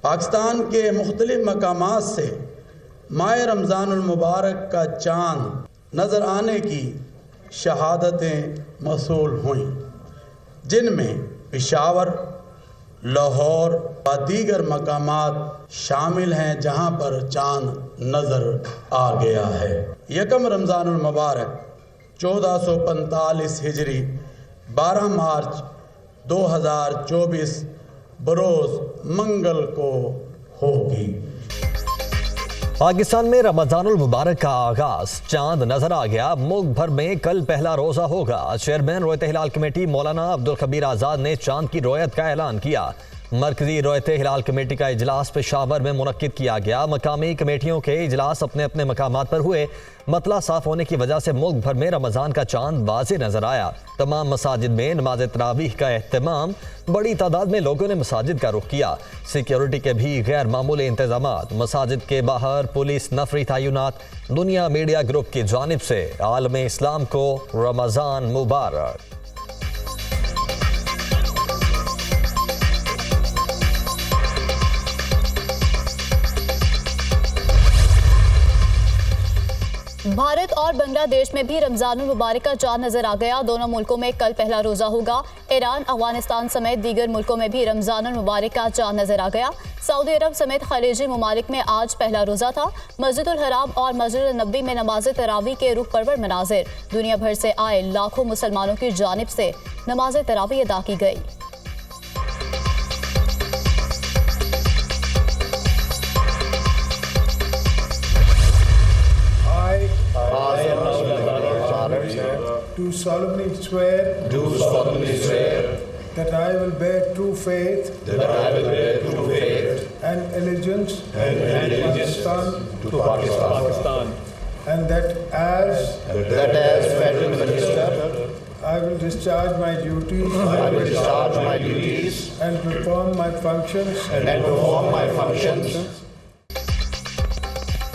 पाकिस्तान के मुख्तलिफ मकामात से माह रमज़ानुल मुबारक का चाँद नज़र आने की शहादतें मौसूल हुईं, जिनमें पेशावर, लाहौर व दीगर मकामात शामिल हैं जहां पर चाँद नज़र आ गया है। यकम रमज़ानुल मुबारक 1445 हिजरी 12 मार्च 2024 बरोज़ मंगल को होगी। पाकिस्तान में रमज़ानुल मुबारक का आगाज चांद नजर आ गया। मुल्क भर में कल पहला रोजा होगा। चेयरमैन रोयत हिलाल कमेटी मौलाना अब्दुल खबीर आज़ाद ने चांद की रोयत का ऐलान किया। मरकजी रोयत हिलाल कमेटी का इजलास पेशावर में मुनक्किद किया गया। मकामी कमेटियों के इजलास अपने अपने मकामात पर हुए। मतला साफ होने की वजह से मुल्क भर में रमज़ान का चांद वाज़े नजर आया। तमाम मसाजिद में नमाज तरावीह का एहतमाम। बड़ी तादाद में लोगों ने मसाजिद का रुख किया। सिक्योरिटी के भी गैर मामूली इंतजामात। मसाजिद के बाहर पुलिस नफरी तैनात। दुनिया मीडिया ग्रुप की जानिब से आलम इस्लाम को रमज़ान मुबारक। भारत और बांग्लादेश में भी रमज़ानुल मुबारक का चांद नजर आ गया। दोनों मुल्कों में कल पहला रोजा होगा। ईरान, अफगानिस्तान समेत दीगर मुल्कों में भी रमज़ानुल मुबारक का चांद नजर आ गया। सऊदी अरब समेत खलीजी ममालिक में आज पहला रोजा था। मस्जिदुल हराम और मस्जिद नबी में नमाज तरावी के रूह परवर मनाजिर। दुनिया भर से आए लाखों मुसलमानों की जानिब से नमाज तरावी अदा की गई। Do solemnly swear that I will bear true faith and allegiance to Pakistan, and that as federal minister I will discharge my duties and perform my functions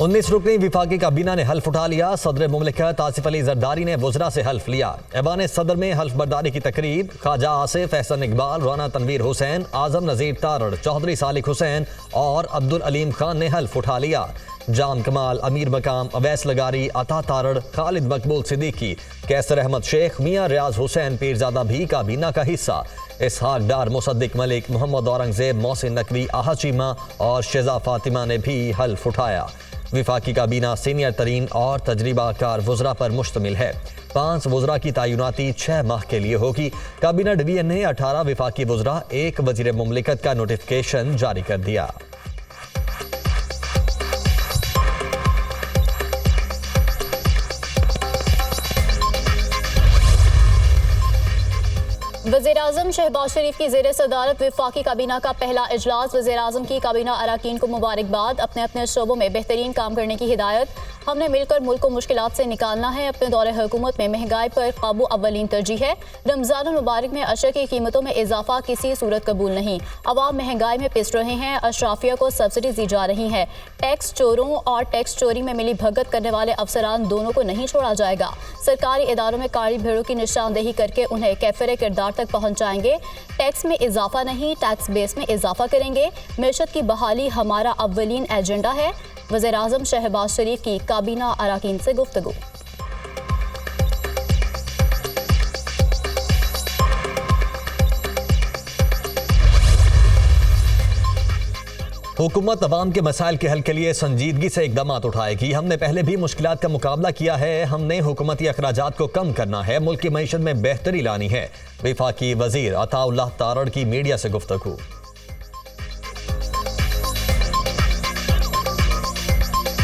19 रुकनी विफाकी काबीना ने हल्फ उठा लिया। सदर मुमलिकत आसिफ अली जरदारी ने वज़रा से हल्फ लिया। ऐवान सदर में हल्फ बर्दारी की तकरीब। ख्वाजा आसिफ, एहसन इकबाल, राना तनवीर हुसैन, आजम नज़ीर तारड़, चौधरी सालिक हुसैन और अब्दुल अलीम खान ने हल्फ उठा लिया। जाम कमाल, अमीर मकाम, अवैस लगारी, अता तारड़, खालिद मकबूल सिद्दीकी, कैसर अहमद शेख, मियाँ रियाज हुसैन पीरजादा भी काबीना का हिस्सा। इसहाक डार, मुसद्दिक मलिक, मोहम्मद औरंगजेब, मोहसिन नकवी, आहा चीमा और शेजा फातिमा ने भी हल्फ उठाया। विफाकी काबीना सीनियर तरीन और तजरीबाकार वज़रा पर मुश्तमिल है। 5 वज़रा की तैनाती 6 माह के लिए होगी। काबीना डिवीजन ने 18 विफाकी वज़रा, 1 वज़ीर मुमलिकत का नोटिफिकेशन जारी कर दिया। वज़ीर-ए-आज़म शहबाज शरीफ की ज़ेर सदारत वफाकी काबीना का पहला इजलास। वज़ीर-ए-आज़म की काबीना अरकान को मुबारकबाद। अपने अपने शोबों में बेहतरीन काम करने की हिदायत। हमने मिलकर मुल्क को मुश्किलात से निकालना है। अपने दौरे हुकूमत में महंगाई पर काबू अव्वलीन तरजीह है। रमज़ानुल मुबारक में अशर की कीमतों में इजाफा किसी सूरत कबूल नहीं। अवाम महंगाई में पिस रहे हैं। अशराफिया को सब्सिडी दी जा रही है। टैक्स चोरों और टैक्स चोरी में मिली भगत करने वाले अफसरान दोनों को नहीं छोड़ा जाएगा। सरकारी इदारों में काली भेड़ों की निशानदेही करके उन्हें कैफरे किरदार तक पहुँचाएंगे। टैक्स में इजाफा नहीं, टैक्स बेस में इजाफा करेंगे। मैशत की बहाली हमारा अव्वलीन एजेंडा है। वज़ीर-ए-आज़म शहबाज शरीफ की काबीना अरकान से गुफ्तगू। हुकूमत अवाम के मसाइल के हल के लिए संजीदगी से इकदाम उठाएगी। हमने पहले भी मुश्किलात का मुकाबला किया है। हमने हुकूमती अखराजात को कम करना है। मुल्क की मईशत में बेहतरी लानी है। वफाकी वजीर अताउल्लाह तारड़ की मीडिया से गुफ्तगू।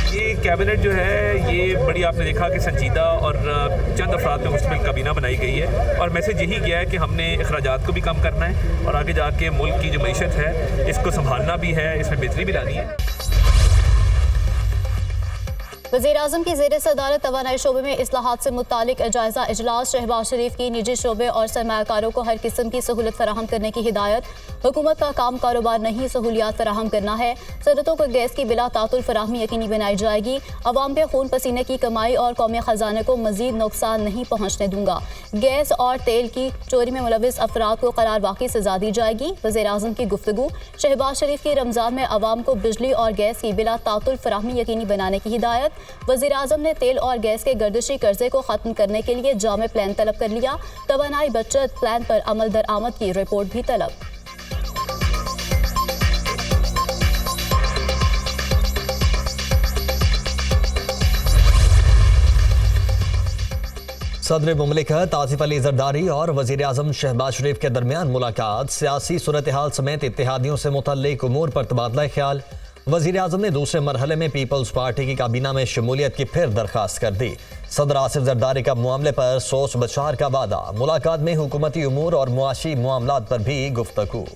ये कैबिनेट जो है ये बड़ी आपने देखा कि संजीदा और चंद अफराद में मुश्तमिल काबीना बनाई गई है और मैसेज यही गया है कि हमने अखराजात को भी कम करना है और आगे जाके मुल्क की जो मईशत है इसको संभालना भी है, इसमें बेहतरी भी लानी है। वज़ीर-ए-आज़म की ज़ेर सदारत तवानाई शोबे में इस्लाहात से मुतालिक जायज़ा इजलास। शहबाज शरीफ की निजी शोबे और सरमायाकारों को हर किस्म की सहूलत फराहम करने की हिदायत। हुकूमत का काम कारोबार नहीं, सहूलियात फराहम करना है। सनअतों को गैस की बिला तातुल फराहमी यकीनी बनाई जाएगी। अवाम पे खून पसीने की कमाई और कौमी खजाने को मजीद नुकसान नहीं पहुँचने दूंगा। गैस और तेल की चोरी में मुलविस अफराद को करार वाक़ई सजा दी जाएगी। वज़ीर-ए-आज़म की गुफ्तगू। शहबाज शरीफ की रमज़ान में अवाम को बिजली और गैस की बिला तातुल फराहमी यकीनी बनाने की हिदायत। वज़ीर-ए-आज़म ने तेल और गैस के गर्दिशी कर्जे को ख़त्म करने के लिए जामे प्लान तलब कर लिया। तवानाई बचत प्लान पर अमल दरामद की रिपोर्ट भी तलब। सदर मुमलिकत आसिफ अली जरदारी और वज़ीर-ए-आज़म शहबाज शरीफ के दरमियान मुलाकात। सियासी सूरत हाल समेत इत्तेहादियों से मुतल्लिक उमूर पर तबादला ख्याल। वज़ीर-ए-आज़म ने दूसरे मरहले में पीपल्स पार्टी की काबीना में शमूलियत की फिर दरख्वास्त कर दी। सदर आसिफ जरदारी का मामले पर सोच बचार का वादा। मुलाकात में हुकूमती उमूर और मुआशी मामलात पर भी गुफ्तगू।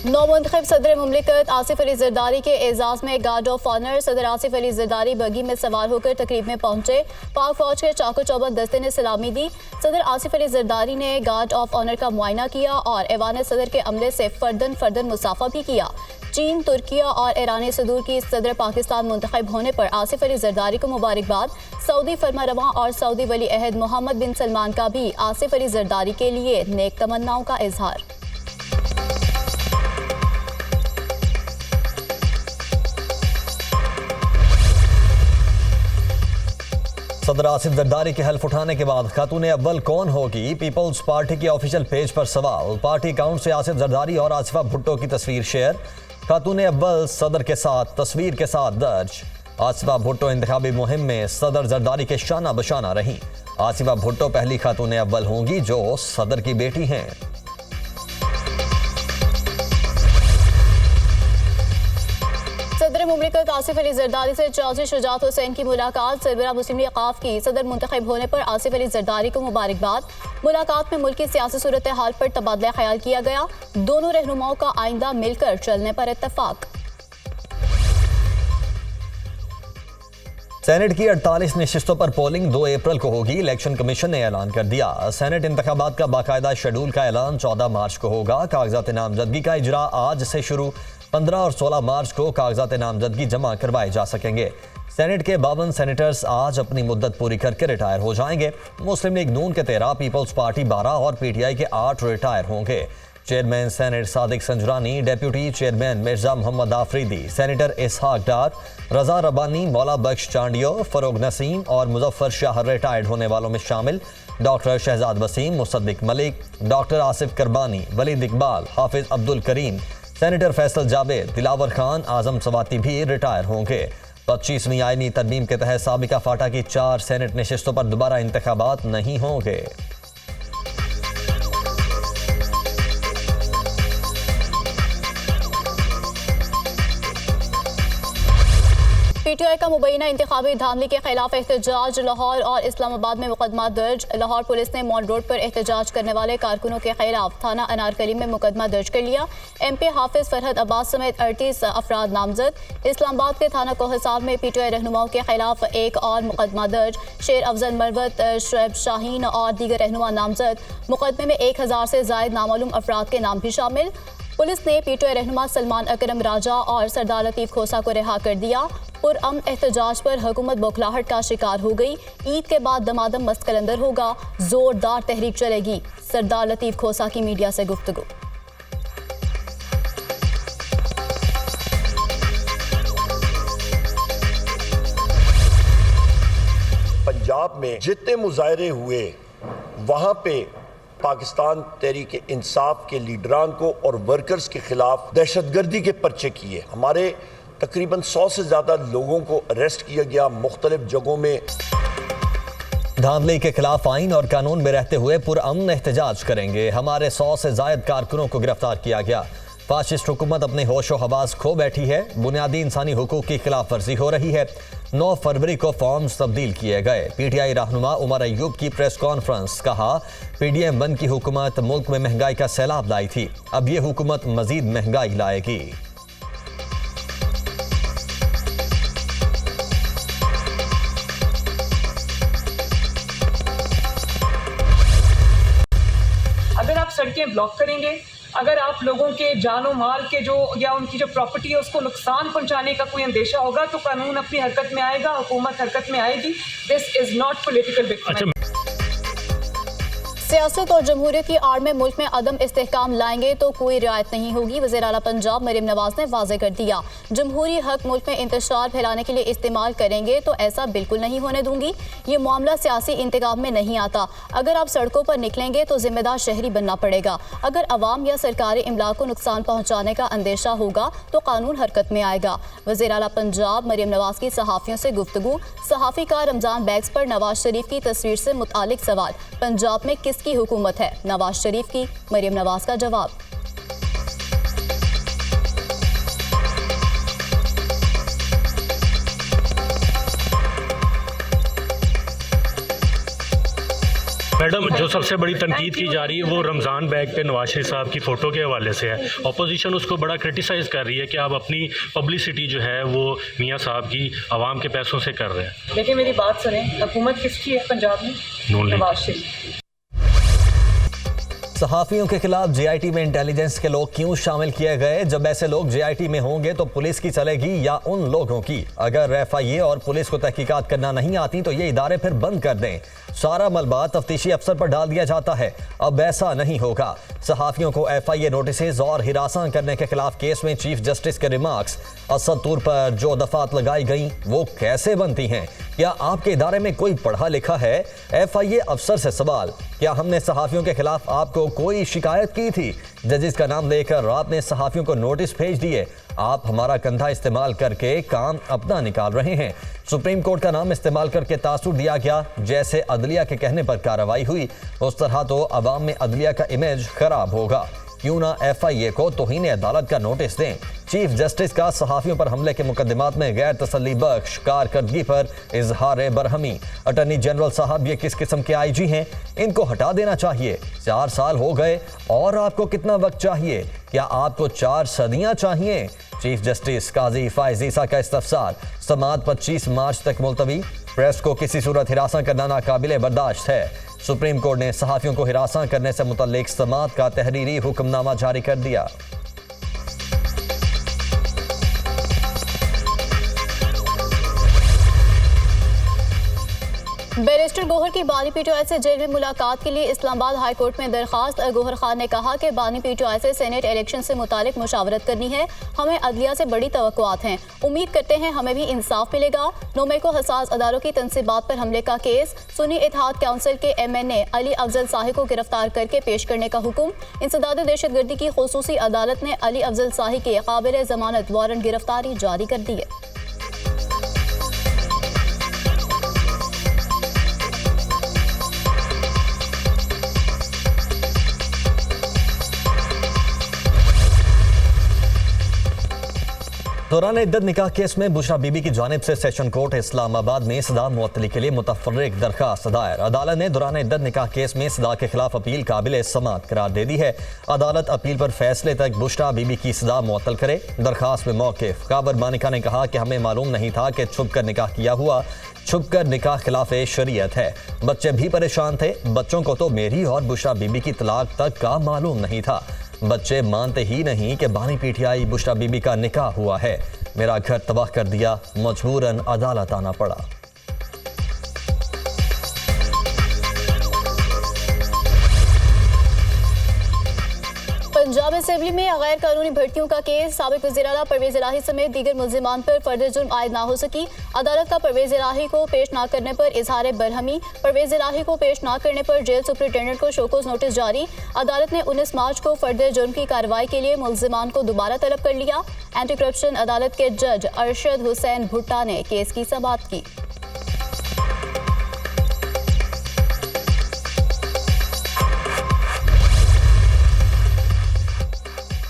नौमुंतखब सदर मुमलिकत आसिफ अली जरदारी के एजाज़ में गार्ड ऑफ ऑनर। सदर आसिफ अली जरदारी बगी में सवार होकर तकरीब में पहुंचे। पाक फौज के चाको चौबंद दस्ते ने सलामी दी। सदर आसिफ अली जरदारी ने गार्ड ऑफ ऑनर का मुआयना किया और ऐवान सदर के अमले से फर्दन मुसाफा भी किया। चीन, तुर्किया और ईरान सदूर की सदर पाकिस्तान मुंतखब होने पर आसिफ अली जरदारी को मुबारकबाद। सऊदी फरमारवा और सऊदी वली अहद मोहम्मद बिन सलमान का भी आसिफ अली जरदारी के लिए नेक तमन्नाओं का इजहार। सदर आसिफ जरदारी के हल्फ उठाने के बाद खातून अव्वल कौन होगी? पीपल्स पार्टी के ऑफिशियल पेज पर सवाल। पार्टी अकाउंट से आसिफ जरदारी और आसिफा भुट्टो की तस्वीर शेयर। खातून अव्वल सदर के साथ तस्वीर के साथ दर्ज। आसिफा भुट्टो इंतखाबी मुहिम में सदर जरदारी के शाना बशाना रही। आसिफा भुट्टो पहली खातून अव्वल होंगी जो सदर की बेटी हैं। सदर मुमलिकत आसिफ अली जरदारी से चौधरी शुजात हुसैन की मुलाकात। सरबराह मुस्लिम लीग क़ाफ की सदर मुंतखब होने पर आसिफ अली जरदारी को मुबारकबाद। मुलाकात में मुल्क की सियासी सूरत हाल पर तबादला ख्याल किया गया। दोनों रहनुमाओं का आइंदा मिलकर चलने पर इत्तफाक। सेनेट की 48 नशिस्तों पर पोलिंग 2 अप्रैल को होगी। इलेक्शन कमीशन ने ऐलान कर दिया। सेनेट इंतखाबात का बाकायदा शेड्यूल का ऐलान 14 मार्च को होगा। कागजात नामजदगी का इजरा आज से शुरू। 15 और 16 मार्च को कागजात नामजदगी जमा करवाए जा सकेंगे। सेनेट के 52 सेनेटर्स आज अपनी मुद्दत पूरी करके रिटायर हो जाएंगे। मुस्लिम लीग नून के 13, पीपल्स पार्टी 12 और पीटीआई के 8 रिटायर होंगे। Chairman senate Sadiq Sanjrani, deputy chairman Mirza Muhammad Afridi, senator Ishaq Dar, Raza Rabbani, Maula Bakhsh Chandio, फरोग नसीम और मुजफ्फर शाह रिटायर्ड होने वालों में शामिल। डॉक्टर शहजाद वसीम, मुसद्दिक मलिक, डॉक्टर आसिफ करबानी, वलीद इकबाल, हाफिज अब्दुल करीम, सेनेटर फैसल जावेद, दिलावर खान, आजम सवाती भी रिटायर होंगे। 25वीं आईनी तरमीम के तहत साबिका फाटा की 4 सेनेट नशिस्तों पर दोबारा इंतखाबात नहीं होंगे। पीटीआई का मुबैना इंतखाबी धांधली के खिलाफ एहतजाज। लाहौर और इस्लामाबाद में मुकदमा दर्ज। लाहौर पुलिस ने मॉल रोड पर एहतजाज करने वाले कारकुनों के खिलाफ थाना अनारकली में मुकदमा दर्ज कर लिया। एमपी हाफिज फरहद अब्बास समेत 38 अफराद नामजद। इस्लामाबाद के थाना कोहसाब में पीटीआई रहनुमाओं के खिलाफ एक और मुकदमा दर्ज। शेर अफजल मरवत, शुएब शाहीन और दीगर रहनुमा नामजद। मुकदमे में 1000 से जायद नामालूम अफराद के नाम भी शामिल। पुलिस ने पीटीआई रहनुमा सलमान अकरम राजा और सरदार लतीफ़ खोसा को रिहा कर दिया। पुरअमन एहतजाज पर हुकूमत बौखलाहट का शिकार हो गई। ईद के बाद दमादम मस्त कलंदर होगा, जोरदार तहरीक चलेगी। सरदार लतीफ़ खोसा की मीडिया से गुफ्तगू। पंजाब पंजाब में जितने मुजाहरे हुए वहाँ पे पाकिस्तान तहरीक इंसाफ के लीडरान को और वर्कर्स के खिलाफ दहशतगर्दी के पर्चे किए। हमारे तकरीबन 100 से ज़्यादा लोगों को अरेस्ट किया गया मुख्तलिफ जगहों में। धांधली के खिलाफ आइन और कानून में रहते हुए पुरअमन एहतजाज करेंगे। हमारे 100 से जायद कारकुनों को गिरफ्तार किया गया। फाशिस्ट हुकूमत अपने होशो हवास खो बैठी है। बुनियादी इंसानी हुकूक की खिलाफ वर्जी हो रही है। 9 फरवरी को फॉर्म्स तब्दील किए गए। पीटीआई रहनुमा उमर अयूब की प्रेस कॉन्फ्रेंस। कहा, पीडीएम 1 की हुकूमत मुल्क में महंगाई का सैलाब लाई थी, अब ये हुकूमत मजीद महंगाई लाएगी। अगर आप सड़कें ब्लॉक करेंगे, अगर आप लोगों के जानो माल के जो या उनकी जो प्रॉपर्टी है उसको नुकसान पहुंचाने का कोई अंदेशा होगा तो कानून अपनी हरकत में आएगा, हुकूमत हरकत में आएगी। This is not political victimisation. सियासत और जमहूरियत की आड़ में मुल्क में अदम इस्तेहकाम लाएंगे तो कोई रियायत नहीं होगी। वज़ीर आला पंजाब मरियम नवाज ने वाज़ेह कर दिया, जमहूरी हक मुल्क में इंतशार फैलाने के लिए इस्तेमाल करेंगे तो ऐसा बिल्कुल नहीं होने दूंगी। ये मामला सियासी इंतखाब में नहीं आता। अगर आप सड़कों पर निकलेंगे तो जिम्मेदार शहरी बनना पड़ेगा। अगर अवाम या सरकारी इमलाक को नुकसान पहुँचाने का अंदेशा होगा तो कानून हरकत में आएगा। वज़ीर आला पंजाब मरियम नवाज की सहाफ़ियों से गुफ्तगू। सहाफ़ी का रमज़ान बैग्स पर नवाज शरीफ की तस्वीर से मुतालिक सवाल, पंजाब में किसकी हुकूमत है? नवाज शरीफ की। मरियम नवाज का जवाब। मैडम, जो सबसे बड़ी तनकीद की जा रही है वो रमज़ान बैग पे नवाज शरीफ साहब की फ़ोटो के हवाले से है। अपोजिशन उसको बड़ा क्रिटिसाइज़ कर रही है कि आप अपनी पब्लिसिटी जो है वो मियाँ साहब की आवाम के पैसों से कर रहे हैं। देखिए मेरी बात सुने, हुकूमत किसकी है पंजाब में? नवाज शरीफ। सहाफियों के खिलाफ जेआईटी में इंटेलिजेंस के लोग क्यों शामिल किए गए? जब ऐसे लोग जेआईटी में होंगे तो पुलिस की चलेगी या उन लोगों की? अगर एफआईए और पुलिस को तहकीकात करना नहीं आती तो ये इदारे फिर बंद कर दें। सारा मलबा तफ्तीशी अफसर पर डाल दिया जाता है। अब ऐसा नहीं होगा। सहाफियों को एफआईए नोटिस और हिरासा करने के खिलाफ केस में चीफ जस्टिस के रिमार्क्स। असद तौर पर जो दफात लगाई गई वो कैसे बनती हैं? क्या आपके इदारे में कोई पढ़ा लिखा है? एफआईए अफसर से सवाल, क्या हमने सहाफियों के खिलाफ आपको कोई शिकायत की थी? जजिस का नाम लेकर आपने सहाफियों को नोटिस भेज दिए। आप हमारा कंधा इस्तेमाल करके काम अपना निकाल रहे हैं। सुप्रीम कोर्ट का नाम इस्तेमाल करके तासुर दिया गया। जैसे अदलिया के कहने पर कार्रवाई हुई उस तरह तो अवाम में अदलिया का इमेज खराब होगा। क्यों ना एफआईए को तौहीन अदालत का नोटिस दें। चीफ जस्टिस का सहाफियों पर हमले के मुकदमात में गैर तसल्ली बख्श कारकर्दगी पर इजहार बरहमी। अटॉर्नी जनरल साहब ये किस किस्म के आईजी हैं? इनको हटा देना चाहिए। 4 साल हो गए और आपको कितना वक्त चाहिए? क्या आपको 4 सदियां चाहिए? चीफ जस्टिस काजी फायज ईसा का इस्तफसार। समाअत 25 मार्च तक मुलतवी। प्रेस को किसी सूरत हिरासा करना नाकाबिले बर्दाश्त है। सुप्रीम कोर्ट ने सहाफियों को हिरासा करने से मुतल्लिक समाअत का तहरीरी हुक्मनामा जारी कर दिया। बैरिस्टर गौहर की बानी पीटीआई से जेल में मुलाकात के लिए इस्लामाबाद हाई कोर्ट में दरखास्त। गौहर खान ने कहा कि बानी पीटीआई से सेनेट इलेक्शन से मुतालिक मुशावरत करनी है। हमें अदलिया से बड़ी तवक्कुआत हैं। उम्मीद करते हैं हमें भी इंसाफ मिलेगा। 9 मई को हसास अदारों की तनसीबात पर हमले का केस। सुन्नी इत्तेहाद काउंसिल के MNA अली अफजल शाही को गिरफ्तार करके पेश करने का हुक्म। इंसदाद दहशतगर्दी की खुसूसी अदालत ने अली अफजल शाही के काबिल जमानत वारंट गिरफ्तारी जारी कर दी है। दौरान इद्दत निकाह केस में बुशरा बीबी की जानिब से सेशन कोर्ट इस्लामाबाद में सदा मुअत्तली के लिए मुतफर्रिक दरखास्त दायर। अदालत ने दौरान इद्दत निकाह केस में सदा के खिलाफ अपील काबिल समाअत करार दे दी है। अदालत अपील पर फैसले तक बुशरा बीबी की सदा मुअत्तल करे। दरखास्त में मौक़िफ़ काबर मानिका ने कहा कि हमें मालूम नहीं था कि छुप कर निकाह किया हुआ। छुप कर निकाह खिलाफ शरीयत है। बच्चे भी परेशान थे। बच्चों को तो मेरी और बुशरा बीबी की तलाक तक का मालूम नहीं था। बच्चे मानते ही नहीं कि बानी पीटीआई बुशरा बीबी का निकाह हुआ है। मेरा घर तबाह कर दिया, मजबूरन अदालत आना पड़ा। पंजाब में असेंबली में गैर कानूनी भर्तियों का केस। साबिक वज़ीर-ए-आला परवेज़ इलाही समेत दीगर मुल्ज़िमान पर फर्द जुर्म आयद ना हो सकी। अदालत का परवेज़ इलाही को पेश ना करने पर इजहार बरहमी। परवेज़ इलाही को पेश ना करने पर जेल सुपरिटेंडेंट को शोकोज नोटिस जारी। अदालत ने 19 मार्च को फर्द जुर्म की कार्रवाई के लिए मुल्ज़िमान को दोबारा तलब कर लिया। एंटी करप्शन अदालत के जज अरशद हुसैन भुट्टा ने केस की समाअत की।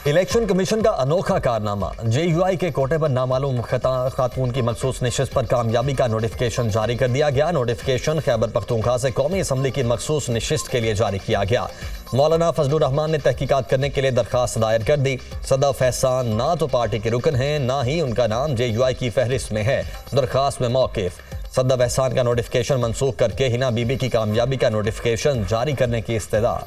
इलेक्शन कमीशन का अनोखा कारनामा। JUI के कोटे पर नामालूम खातून की मखसूस नशिस्त पर कामयाबी का नोटिफिकेशन जारी कर दिया गया। नोटिफिकेशन खैबर पख्तूनख्वा से कौमी असम्बली की मखसूस नशिस्त के लिए जारी किया गया। मौलाना फजलुर रहमान ने तहकीकात करने के लिए दरखास्त दायर कर दी। सदफ एहसान ना तो पार्टी के रुकन हैं, ना ही उनका नाम JUI की फहरिस्त में है। दरखास्त में मौक़िफ़। सदफ एहसान का नोटिफिकेशन मनसूख करके हिना बीबी की कामयाबी का नोटिफिकेशन जारी करने की इस्तदा।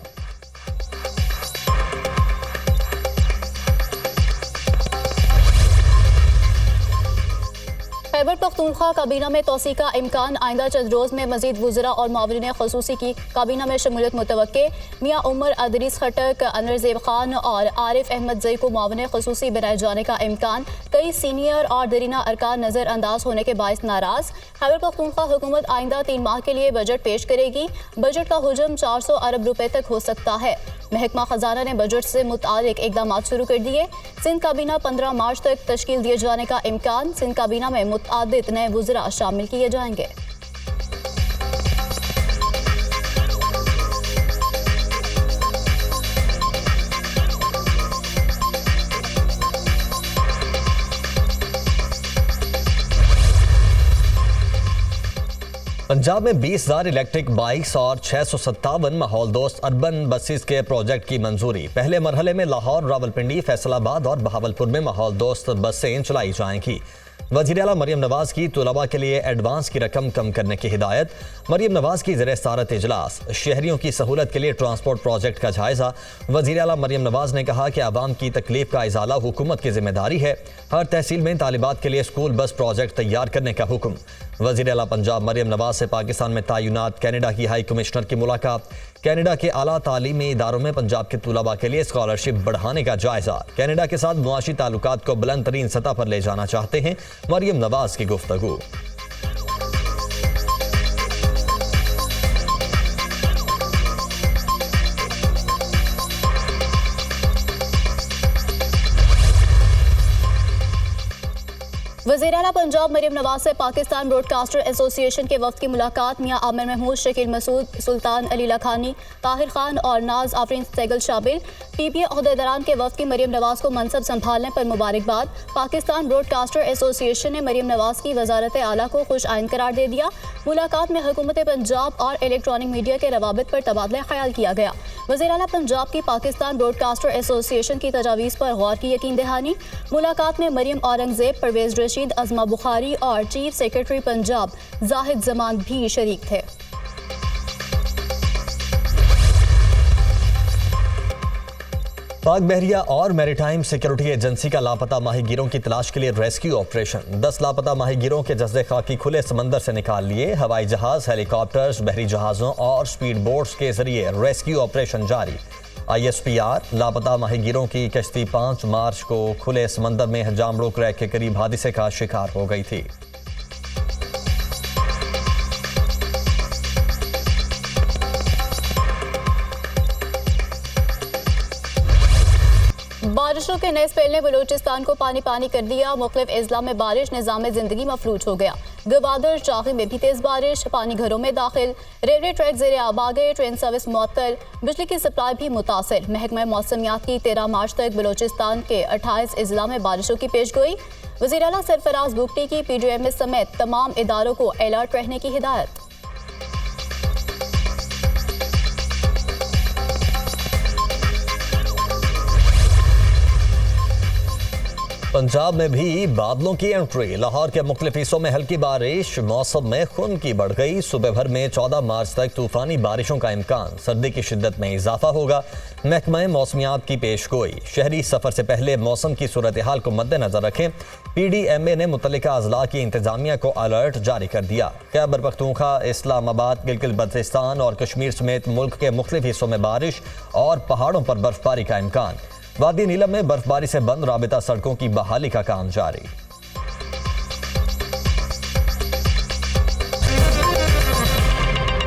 खैबर पख्तूनख्वा काबीना में तोसी का इम्कान। आइंदा चंद रोज़ में मजीद वुज़रा और मावरीन खसूसी की काबीना में शमूलियत मुतवक्के। मियाँ उमर अदरीस खटक, अनवर ज़ेब खान और आरिफ अहमद जई को मावरीन खसूसी बनाए जाने का इम्कान। कई सीनियर और दरीना अरकान नज़रअंदाज होने के बायस नाराज़। खैबर पख्तूनख्वा हुकूमत आइंदा 3 माह के लिए बजट पेश करेगी। बजट का हुजम 400 अरब रुपए तक हो सकता है। महकमा खजाना ने बजट से मुतालिक इकदाम शुरू कर दिए। सिंध काबीना 15 मार्च तक तश्कील दिए जाने का इम्कान। सिंध काबीना में मुतअद्दिद नए वुज़रा शामिल किए जाएंगे। पंजाब में 20,000 इलेक्ट्रिक बाइक्स और 657 माहौल दोस्त अर्बन बसेस के प्रोजेक्ट की मंजूरी। पहले मरहले में लाहौर, रावलपिंडी, फैसलाबाद और बहावलपुर में माहौल दोस्त बसें चलाई जाएंगी। वज़ीर-ए-आला मरियम नवाज की तलबा के लिए एडवांस की रकम कम करने की हिदायत। मरियम नवाज की ज़ेर-ए-सदारत इजलास। शहरियों की सहूलत के लिए ट्रांसपोर्ट प्रोजेक्ट का जायज़ा। वज़ीर-ए-आला मरियम नवाज ने कहा कि आवाम की तकलीफ का इज़ाला हुकूमत की जिम्मेदारी है। हर तहसील में तालिबात के लिए स्कूल बस प्रोजेक्ट तैयार करने का हुक्म। वज़ीर-ए-आला पंजाब मरियम नवाज से पाकिस्तान में तैनात कैनेडा की हाई कमिश्नर की मुलाकात। कैनेडा के आला तालीमी इदारों में पंजाब के तलबा के लिए स्कॉलरशिप बढ़ाने का जायज़ा। कैनेडा के साथ मुआशी ताल्लुकात को बुलंद तरीन सतह पर ले जाना चाहते हैं, मरियम नवाज की गुफ्तगू। वज़ीर-ए-आला पंजाब मरियम नवाज से पाकिस्तान ब्रॉडकास्टर एसोसिएशन के वफ्द की मुलाकात। मियाँ आमिर महमूद, शकील मसूद, सुल्तान अली लखानी, ताहिर खान और नाज आफरीन सैगल शामिल। PPA अहदेदारान के वफ्द की मरियम नवाज को मनसब संभालने पर मुबारकबाद। पाकिस्तान ब्रॉडकास्टर एसोसिएशन ने मरियम नवाज की वजारत आला को खुश आइन करार दे दिया। मुलाकात में हुकूमत पंजाब और इलेक्ट्रॉनिक मीडिया के रवाबित पर तबादला ख्याल किया गया। वज़ीर-ए-आला पंजाब की पाकिस्तान ब्रॉडकास्टर एसोसिएशन की तजावीज़ पर गौर की यकीन दहानी। मुलाकात में मरियम औरंगजेब, परवेज़ रशीद, अज़मा बुखारी और चीफ सेक्रेटरी पंजाब जाहिद जमान भी शरीक थे। पाक बहरिया और मैरीटाइम सिक्योरिटी एजेंसी का लापता माहीगीरों की तलाश के लिए रेस्क्यू ऑपरेशन। 10 लापता माहीगीरों के जस्दे खाकी खुले समंदर से निकाल लिए। हवाई जहाज, हेलीकॉप्टर्स, बहरी जहाज़ों और स्पीड बोट्स के जरिए रेस्क्यू ऑपरेशन जारी। ISPR लापता माहीगीरों की कश्ती 5 मार्च को खुले समंदर में जामड़ो क्रैक के करीब हादसे का शिकार हो गई थी। बारिशों के नए स्पेल ने बलूचिस्तान को पानी पानी कर दिया। मुख्तलिफ अजला में बारिश निज़ाम ज़िंदगी मफलूज हो गया। गवादर चाही में भी तेज़ बारिश, पानी घरों में दाखिल। रेलवे ट्रैक ज़ेरे आब आ गए, ट्रेन सर्विस मुअत्तल, बिजली की सप्लाई भी मुतासिर। महकमा मौसमियात की 13 मार्च तक बलूचिस्तान के 28 अजला में बारिशों की पेशगोई। वज़ीर-ए-आला सरफराज बुगटी की PDMS समेत तमाम इदारों को अलर्ट रहने की हिदायत। पंजाब में भी बादलों की एंट्री। लाहौर के मुख्तलिफ हिस्सों में हल्की बारिश, मौसम में खुनकी बढ़ गई। सुबह भर में 14 मार्च तक तूफानी बारिशों का इम्कान। सर्दी की शिद्दत में इजाफा होगा। महकमा मौसमियात की पेशगोई। शहरी सफ़र से पहले मौसम की सूरत हाल को मद्देनजर रखें। PDMA ने मुतल्लिका अजला की इंतजामिया को अलर्ट जारी कर दिया। खैबर पख्तूनख्वा, इस्लामाबाद, गिलगित बल्तिस्तान और कश्मीर समेत मुल्क के मुख्तलिफ हिस्सों में बारिश और पहाड़ों पर बर्फबारी का इम्कान। वादी नीलम में बर्फबारी से बंद राबिता सड़कों की बहाली का काम जारी।